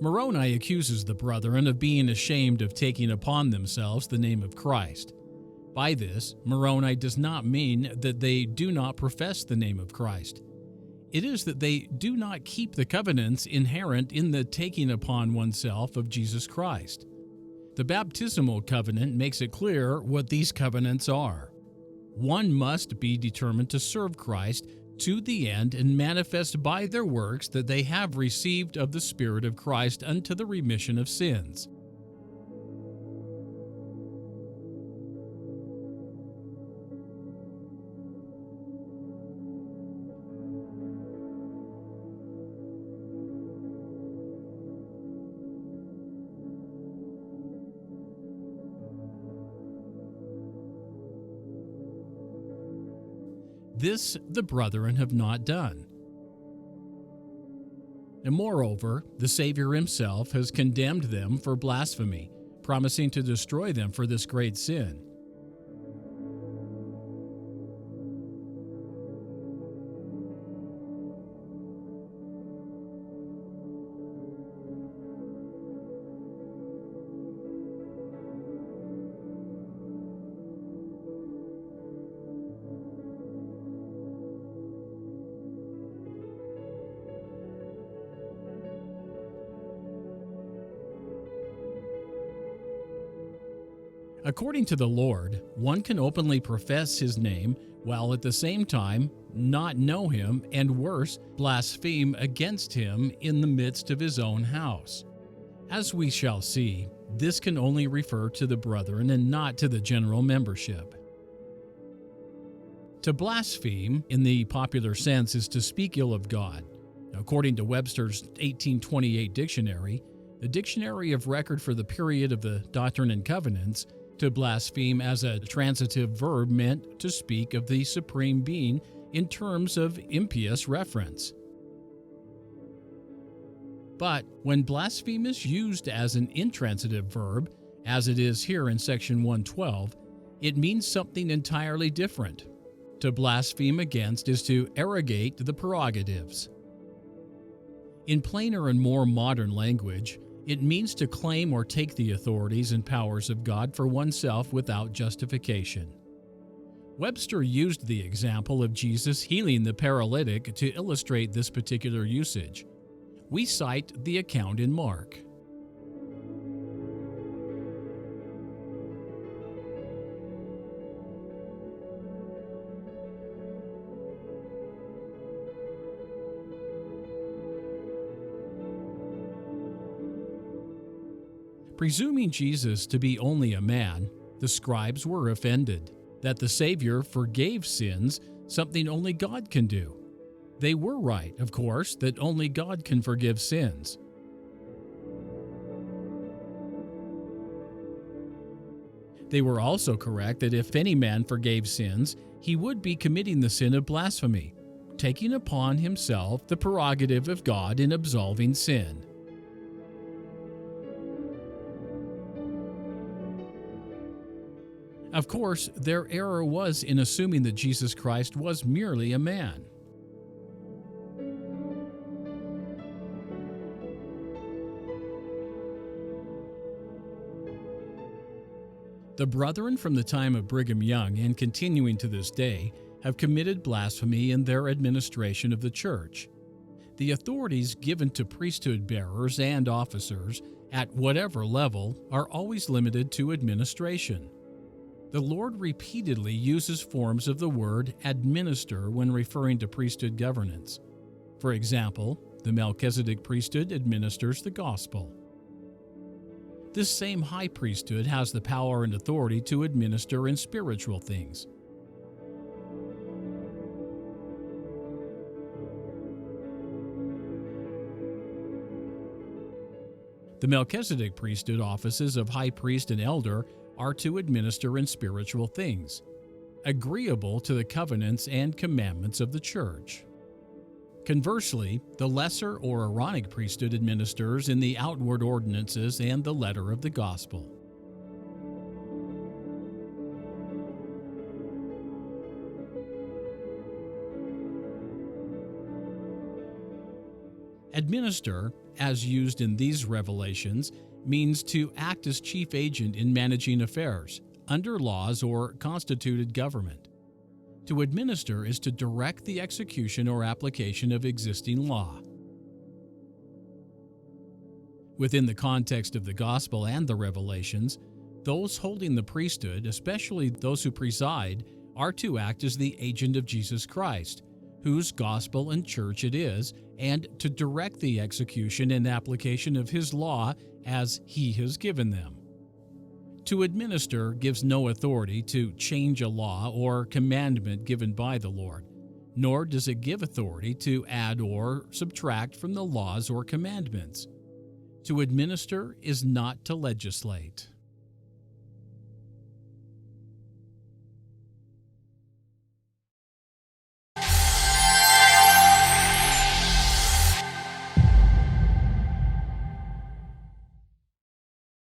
Moroni accuses the brethren of being ashamed of taking upon themselves the name of Christ. By this, Moroni does not mean that they do not profess the name of Christ. It is that they do not keep the covenants inherent in the taking upon oneself of Jesus Christ. The baptismal covenant makes it clear what these covenants are. One must be determined to serve Christ to the end and manifest by their works that they have received of the Spirit of Christ unto the remission of sins. This the brethren have not done. And moreover, the Savior himself has condemned them for blasphemy, promising to destroy them for this great sin. According to the Lord, one can openly profess his name while at the same time not know him and worse, blaspheme against him in the midst of his own house. As we shall see, this can only refer to the brethren and not to the general membership. To blaspheme, in the popular sense, is to speak ill of God. According to Webster's 1828 dictionary, the dictionary of record for the period of the Doctrine and Covenants, to blaspheme as a transitive verb meant to speak of the Supreme Being in terms of impious reference. But when blaspheme is used as an intransitive verb, as it is here in section 112, it means something entirely different. To blaspheme against is to arrogate the prerogatives. In plainer and more modern language, it means to claim or take the authorities and powers of God for oneself without justification. Webster used the example of Jesus healing the paralytic to illustrate this particular usage. We cite the account in Mark. Presuming Jesus to be only a man, the scribes were offended that the Savior forgave sins, something only God can do. They were right, of course, that only God can forgive sins. They were also correct that if any man forgave sins, he would be committing the sin of blasphemy, taking upon himself the prerogative of God in absolving sin. Of course, their error was in assuming that Jesus Christ was merely a man. The brethren from the time of Brigham Young and continuing to this day have committed blasphemy in their administration of the church. The authorities given to priesthood bearers and officers at whatever level are always limited to administration. The Lord repeatedly uses forms of the word administer when referring to priesthood governance. For example, the Melchizedek priesthood administers the gospel. This same high priesthood has the power and authority to administer in spiritual things. The Melchizedek priesthood offices of high priest and elder are to administer in spiritual things, agreeable to the covenants and commandments of the church. Conversely, the lesser or Aaronic priesthood administers in the outward ordinances and the letter of the gospel. Administer, as used in these revelations, means to act as chief agent in managing affairs, under laws or constituted government. To administer is to direct the execution or application of existing law. Within the context of the gospel and the revelations, those holding the priesthood, especially those who preside, are to act as the agent of Jesus Christ, whose gospel and church it is, and to direct the execution and application of his law as he has given them. To administer gives no authority to change a law or commandment given by the Lord, nor does it give authority to add or subtract from the laws or commandments. To administer is not to legislate.